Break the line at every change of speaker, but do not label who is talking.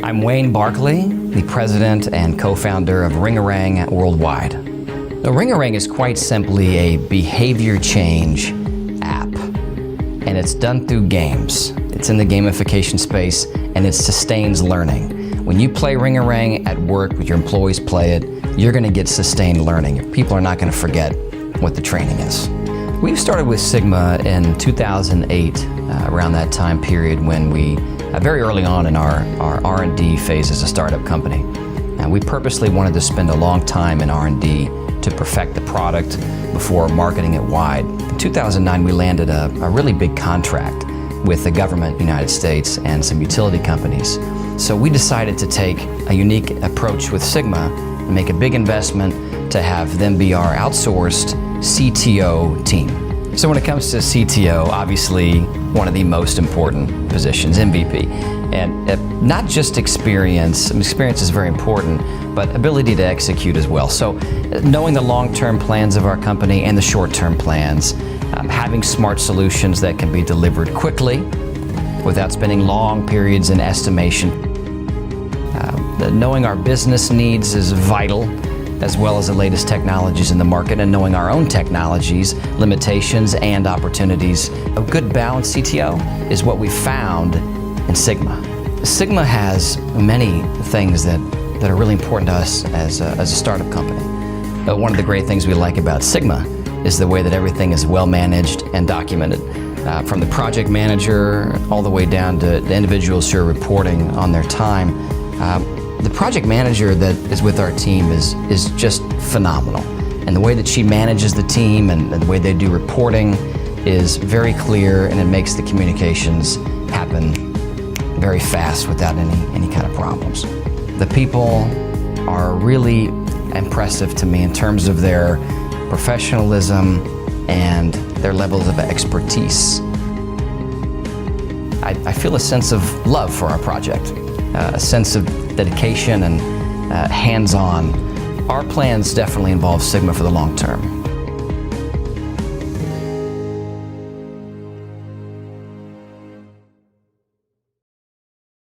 I'm Wayne Barkley, the president and co-founder of Ringarang Worldwide. Now, Ringarang is quite simply a behavior change app, and it's done through games. It's in the gamification space, and it sustains learning. When you play Ringarang at work, with your employees play it, you're going to get sustained learning. People are not going to forget what the training is. We started with Sigma in 2008, around that time period when we, very early on in our R&D phase as a startup company. We purposely wanted to spend a long time in R&D to perfect the product before marketing it wide. In 2009, we landed a really big contract with the government of the United States and some utility companies. So we decided to take a unique approach with Sigma and make a big investment to have them be our outsourced CTO team. So when it comes to CTO, obviously one of the most important positions, MVP. And not just experience is very important, but ability to execute as well. So knowing the long-term plans of our company and the short-term plans, having smart solutions that can be delivered quickly without spending long periods in estimation. Knowing our business needs is vital, as well as the latest technologies in the market, and knowing our own technologies, limitations, and opportunities. A good balanced CTO is what we found in Sigma. Sigma has many things that are really important to us as a startup company. But one of the great things we like about Sigma is the way that everything is well managed and documented. From the project manager all the way down to the individuals who are reporting on their time. The project manager that is with our team is just phenomenal. And the way that she manages the team and the way they do reporting is very clear, and it makes the communications happen very fast without any kind of problems. The people are really impressive to me in terms of their professionalism and their levels of expertise. I feel a sense of love for our project, a sense of dedication and hands-on. Our plans definitely involve Sigma for the long term.